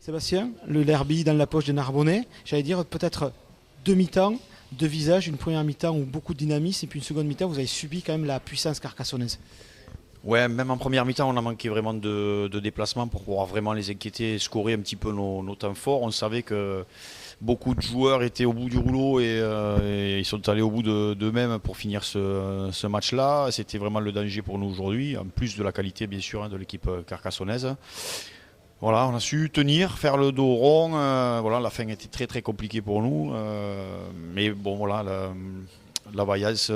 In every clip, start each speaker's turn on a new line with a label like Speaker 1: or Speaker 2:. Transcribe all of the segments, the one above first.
Speaker 1: Sébastien, le derby dans la poche des Narbonnais, j'allais dire peut-être deux mi-temps, deux visages, une première mi-temps où beaucoup de dynamisme et puis une seconde mi-temps où vous avez subi quand même la puissance carcassonnaise.
Speaker 2: Ouais, même en première mi-temps, on a manqué vraiment de déplacement pour pouvoir vraiment les inquiéter et scorer un petit peu nos temps forts. On savait que beaucoup de joueurs étaient au bout du rouleau et ils sont allés au bout d'eux-mêmes pour finir ce match-là. C'était vraiment le danger pour nous aujourd'hui, en plus de la qualité bien sûr de l'équipe carcassonnaise. Voilà, on a su tenir, faire le dos rond. Voilà, la fin était très très compliquée pour nous. Mais bon, voilà, la vaillance,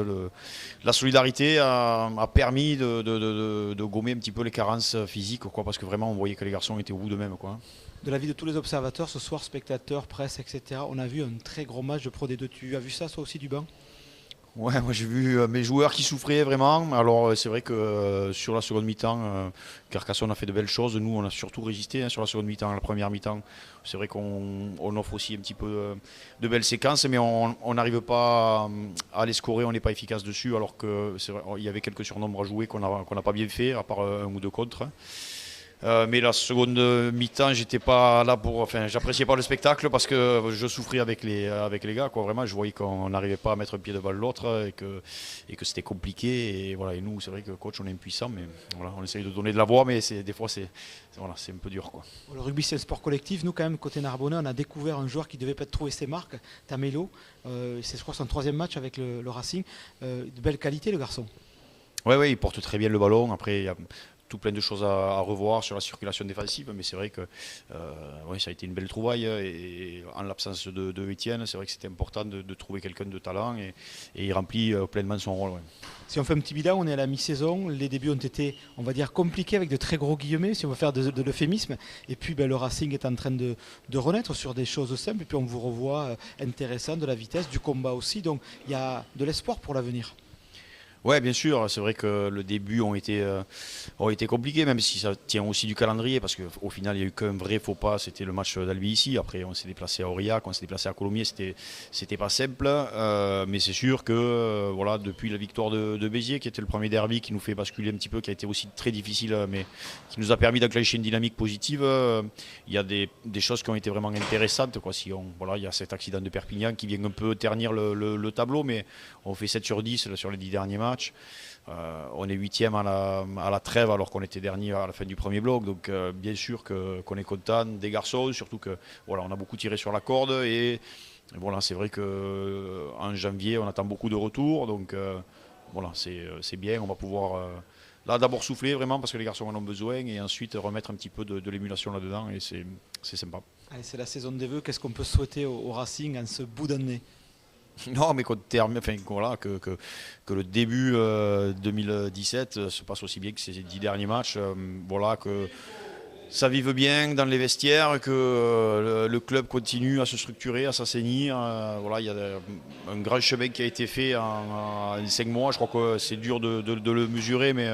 Speaker 2: la solidarité a permis de gommer un petit peu les carences physiques, quoi, parce que vraiment on voyait que les garçons étaient au bout d'eux-mêmes, quoi.
Speaker 1: De l'avis de tous les observateurs, ce soir, spectateurs, presse, etc., on a vu un très gros match de Pro D2. Tu as vu ça, toi aussi, du banc?
Speaker 2: Ouais, moi j'ai vu mes joueurs qui souffraient vraiment. Alors c'est vrai que sur la seconde mi-temps, Carcassonne a fait de belles choses. Nous, on a surtout résisté sur la seconde mi-temps. La première mi-temps, c'est vrai qu'on offre aussi un petit peu de belles séquences, mais on n'arrive pas à les scorer. On n'est pas efficace dessus. Alors que c'est vrai, il y avait quelques surnombres à jouer qu'on n'a pas bien fait, à part un ou deux contre. Mais la seconde mi-temps, j'étais pas là pour, enfin, j'appréciais pas le spectacle parce que je souffrais avec les gars, quoi. Vraiment, je voyais qu'on n'arrivait pas à mettre un pied devant l'autre et que c'était compliqué. Et voilà, et nous, c'est vrai que coach, on est impuissant, mais voilà, on essaye de donner de la voix, mais des fois, voilà, c'est un peu dur, quoi.
Speaker 1: Le rugby, c'est un sport collectif. Nous, quand même, côté Narbonnais, on a découvert un joueur qui devait peut-être trouver ses marques, Tamelo. C'est, je crois, son troisième match avec le Racing. De belle qualité, le garçon.
Speaker 2: Ouais, ouais, il porte très bien le ballon. Après, il y a tout plein de choses à revoir sur la circulation défensive, mais c'est vrai que ouais, ça a été une belle trouvaille. Et en l'absence de Étienne, c'est vrai que c'était important de trouver quelqu'un de talent et il remplit pleinement son rôle. Ouais.
Speaker 1: Si on fait un petit bilan, on est à la mi-saison. Les débuts ont été, on va dire, compliqués avec de très gros guillemets, si on veut faire de l'euphémisme. Et puis, le Racing est en train de renaître sur des choses simples. Et puis, on vous revoit intéressant, de la vitesse, du combat aussi. Donc, il y a de l'espoir pour l'avenir.
Speaker 2: Ouais, bien sûr, c'est vrai que le début ont été compliqués, même si ça tient aussi du calendrier, parce qu'au final, il n'y a eu qu'un vrai faux pas, c'était le match d'Albi ici. Après, on s'est déplacé à Aurillac, on s'est déplacé à Colomiers, c'était pas simple. Mais c'est sûr que voilà, depuis la victoire de Béziers, qui était le premier derby qui nous fait basculer un petit peu, qui a été aussi très difficile, mais qui nous a permis d'enclencher une dynamique positive, il y a des choses qui ont été vraiment intéressantes, quoi. Voilà, il y a cet accident de Perpignan qui vient un peu ternir le tableau, mais on fait 7 sur 10 sur les 10 derniers matchs. On est huitième à la trêve alors qu'on était dernier à la fin du premier bloc. Donc bien sûr qu'on est content des garçons, surtout que voilà, on a beaucoup tiré sur la corde et voilà, c'est vrai qu'en janvier on attend beaucoup de retours. Donc voilà, c'est bien, on va pouvoir là d'abord souffler vraiment parce que les garçons en ont besoin et ensuite remettre un petit peu de l'émulation là-dedans et c'est sympa.
Speaker 1: Allez, c'est la saison des vœux. Qu'est-ce qu'on peut souhaiter au Racing en ce bout d'année?
Speaker 2: Non, mais qu'on termine, enfin, voilà, que le début 2017 se passe aussi bien que ces 10 derniers matchs. Voilà, que ça vive bien dans les vestiaires, que le club continue à se structurer, à s'assainir. Voilà, il y a un grand chemin qui a été fait en 5 mois. Je crois que c'est dur de le mesurer, mais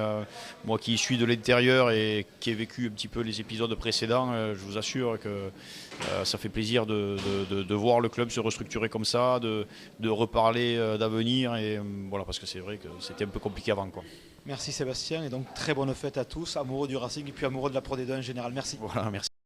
Speaker 2: moi qui suis de l'intérieur et qui ai vécu un petit peu les épisodes précédents, je vous assure que ça fait plaisir de voir le club se restructurer comme ça, de reparler d'avenir. Et voilà, parce que c'est vrai que c'était un peu compliqué avant, quoi.
Speaker 1: Merci Sébastien et donc très bonne fête à tous, amoureux du Racing et puis amoureux de la Pro D2 en général. Merci.
Speaker 2: Voilà, merci.